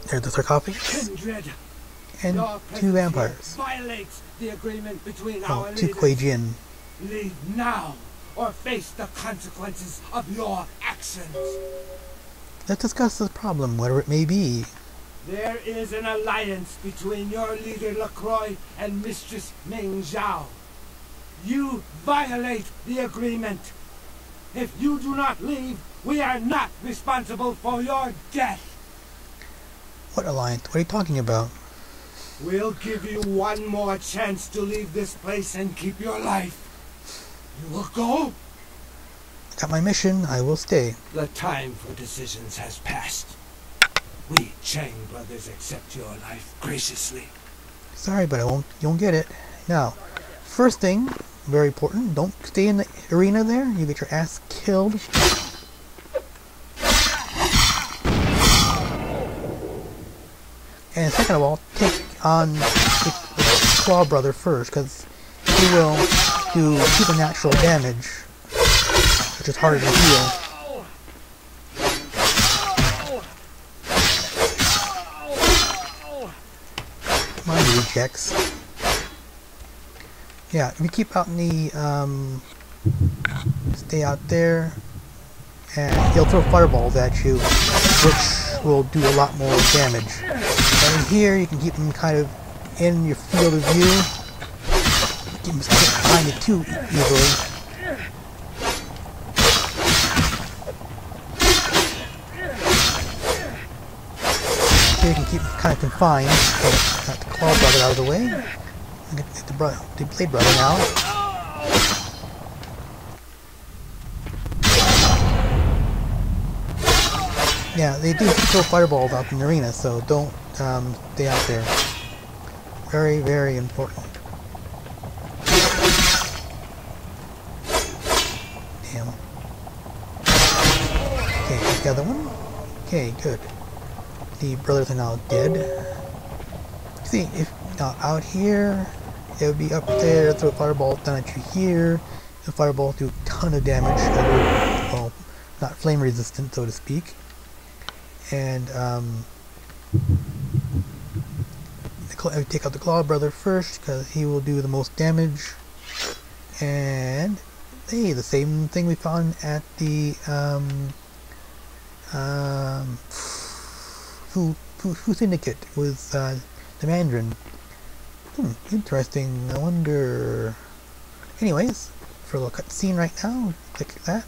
There's the sarcophagus. Kindred, And two vampires. Violates the agreement between Oh, our two leaders. Kuei-jin. Leave now, or face the consequences of your actions. Let's discuss the problem, whatever it may be. There is an alliance between your leader Lacroix and Mistress Ming Xiao. You violate the agreement. If you do not leave, we are not responsible for your death. What alliance? What are you talking about? We'll give you one more chance to leave this place and keep your life. You will go? Got my mission, I will stay. The time for decisions has passed. We Chang Brothers accept your life graciously. Sorry, but you won't get it. Now, first thing, very important, don't stay in the arena there. You get your ass killed. And second of all, take on the Claw Brother first, because he will do supernatural damage, which is harder to heal. My rejects. Yeah, if you keep out in the, stay out there, and he'll throw fireballs at you, which will do a lot more damage. But in here, you can keep him kind of in your field of view. Keep him behind you too easily. Here you can keep him kind of confined. So got the Claw Brother out of the way. Get the Blade Brother now. Yeah, they do throw fireballs out in the arena, so don't stay out there. Very, very important. Damn. Okay, the other one. Okay, good. The brothers are now dead. See, if out here, it would be up there, throw fireballs down at you here. The fireballs do a ton of damage, well, not flame resistant, so to speak. And take out the Claw Brother first, because he will do the most damage. And hey, the same thing we found at the Fu Syndicate with the Mandarin. Interesting. I wonder. Anyways, for a little cutscene right now, click that.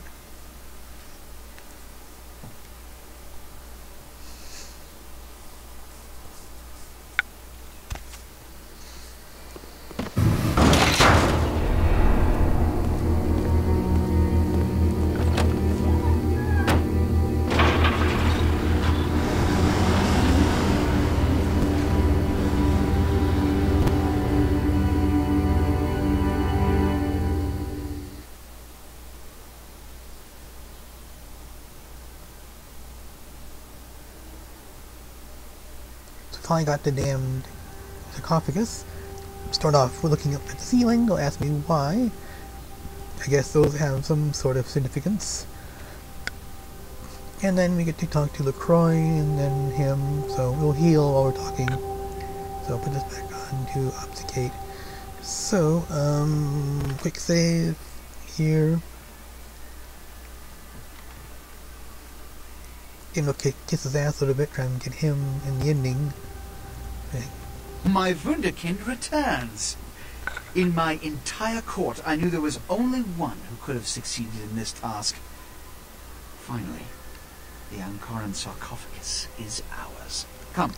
Finally got the damned sarcophagus. Start off with looking up at the ceiling. They'll ask me why. I guess those have some sort of significance. And then we get to talk to Lacroix and then him. So we'll heal while we're talking. So I'll put this back on to obfuscate. So, quick save here. Get him to kiss his ass a little bit, try and get him in the ending. My Wunderkind returns. In my entire court, I knew there was only one who could have succeeded in this task. Finally, the Ankaran Sarcophagus is ours. Come,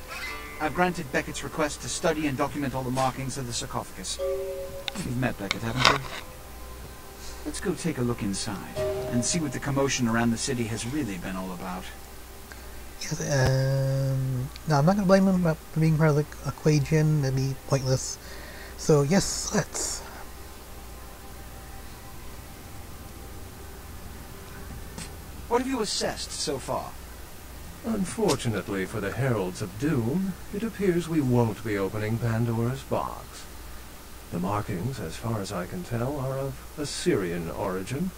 I've granted Beckett's request to study and document all the markings of the sarcophagus. You've met Beckett, haven't you? Let's go take a look inside and see what the commotion around the city has really been all about. Yes, no, I'm not going to blame him for being part of a Kuei-jin. That'd be pointless. So, yes, let's. What have you assessed so far? Unfortunately for the Heralds of Doom, it appears we won't be opening Pandora's box. The markings, as far as I can tell, are of Assyrian origin.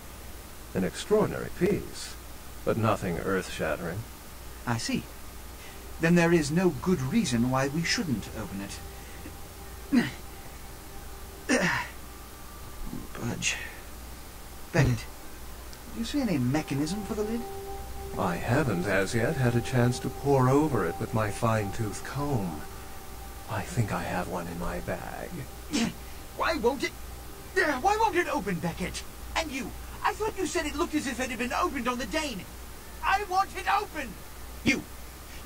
An extraordinary piece, but nothing earth-shattering. I see. then there is no good reason why we shouldn't open it. Budge. Beckett, do you see any mechanism for the lid? I haven't as yet had a chance to pore over it with my fine-tooth comb. I think I have one in my bag. Why won't it open, Beckett? And you, I thought you said it looked as if it had been opened on the Dane. I want it open!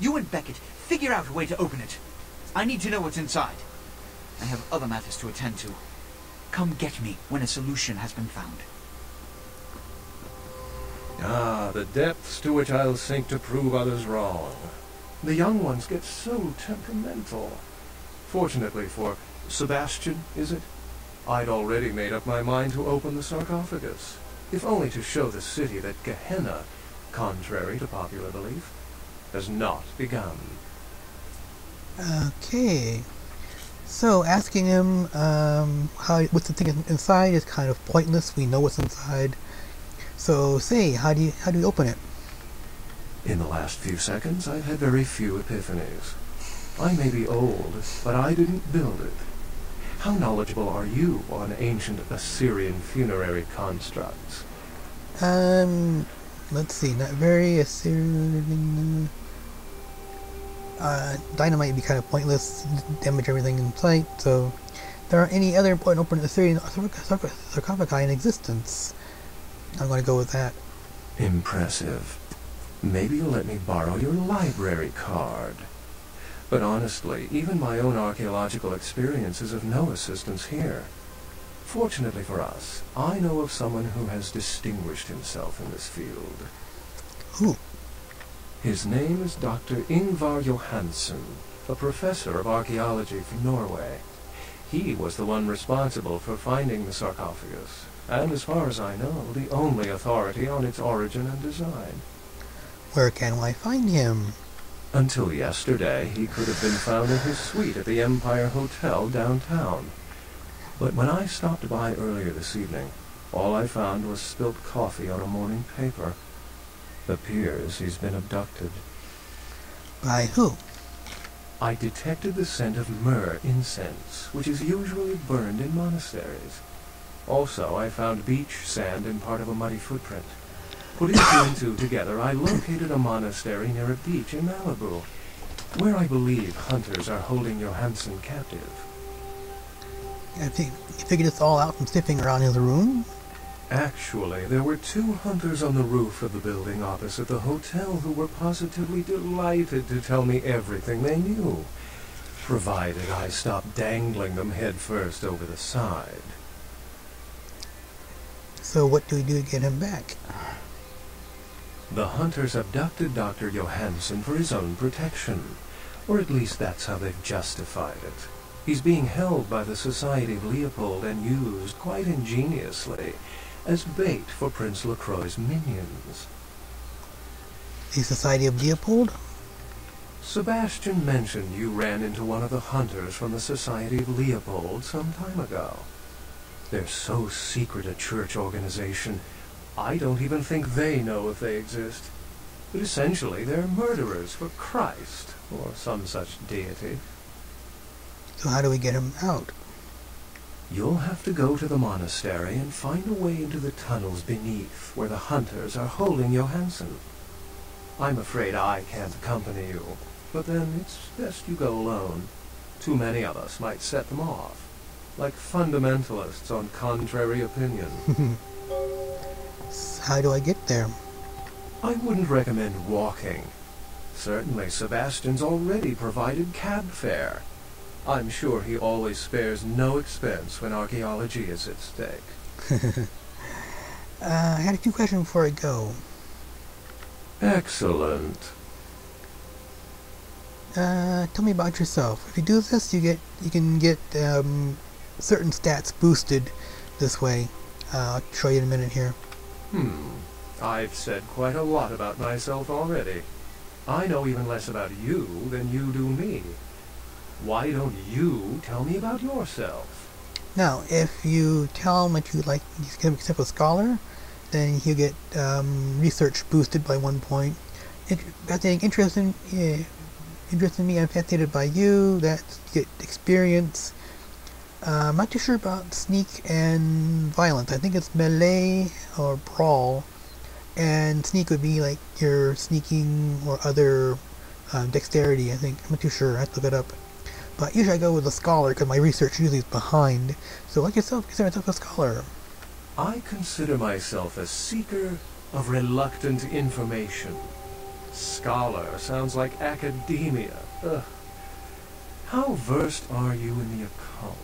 You and Beckett, figure out a way to open it. I need to know what's inside. I have other matters to attend to. Come get me when a solution has been found. Ah, the depths to which I'll sink to prove others wrong. The young ones get so temperamental. Fortunately for Sebastian, is it? I'd already made up my mind to open the sarcophagus, if only to show the city that Gehenna, contrary to popular belief, has not begun. Okay. So asking him what's the thing inside is kind of pointless. We know what's inside. So say, how do you open it? In the last few seconds, I've had very few epiphanies. I may be old, but I didn't build it. How knowledgeable are you on ancient Assyrian funerary constructs? Let's see, not very Assyrian. Dynamite would be kind of pointless, damage everything in sight, so there aren't any other important open Assyrian sarcophagi in existence. I'm going to go with that. Impressive. Maybe you'll let me borrow your library card. But honestly, even my own archaeological experience is of no assistance here. Fortunately for us, I know of someone who has distinguished himself in this field. Who? His name is Dr. Ingvar Johansen, a professor of archaeology from Norway. He was the one responsible for finding the sarcophagus, and as far as I know, the only authority on its origin and design. Where can I find him? Until yesterday, he could have been found in his suite at the Empire Hotel downtown. But when I stopped by earlier this evening, all I found was spilt coffee on a morning paper. Appears he's been abducted. By who? I detected the scent of myrrh incense, which is usually burned in monasteries. Also, I found beach sand in part of a muddy footprint. Putting two and two together, I located a monastery near a beach in Malibu, where I believe hunters are holding Johansen captive. I think you figured this all out from sniffing around his room? Actually, there were 2 hunters on the roof of the building opposite the hotel who were positively delighted to tell me everything they knew, provided I stopped dangling them head first over the side. So what do we do to get him back? The hunters abducted Dr. Johansen for his own protection, or at least that's how they've justified it. He's being held by the Society of Leopold and used, quite ingeniously, as bait for Prince Lacroix's minions. The Society of Leopold? Sebastian mentioned you ran into one of the hunters from the Society of Leopold some time ago. They're so secret a church organization, I don't even think they know if they exist. But essentially, they're murderers for Christ, or some such deity. So how do we get him out? You'll have to go to the monastery and find a way into the tunnels beneath, where the hunters are holding Johansen. I'm afraid I can't accompany you, but then it's best you go alone. Too many of us might set them off, like fundamentalists on contrary opinion. How do I get there? I wouldn't recommend walking. Certainly Sebastian's already provided cab fare. I'm sure he always spares no expense when archaeology is at stake. I had a few questions before I go. Excellent. Tell me about yourself. If you do this, you can get certain stats boosted this way. I'll show you in a minute here. I've said quite a lot about myself already. I know even less about you than you do me. Why don't you tell me about yourself? Now, if you tell him that you like to accept a scholar, then he'll get research boosted by 1 point. If anything interesting, interests in me. I'm fascinated by you. That's get experience. I'm not too sure about sneak and violence. I think it's melee or brawl, and sneak would be like your sneaking or other dexterity. I think I'm not too sure. I have to look it up. But usually I go with a scholar because my research usually is behind. So like yourself, consider yourself a scholar. I consider myself a seeker of reluctant information. Scholar sounds like academia. Ugh. How versed are you in the occult?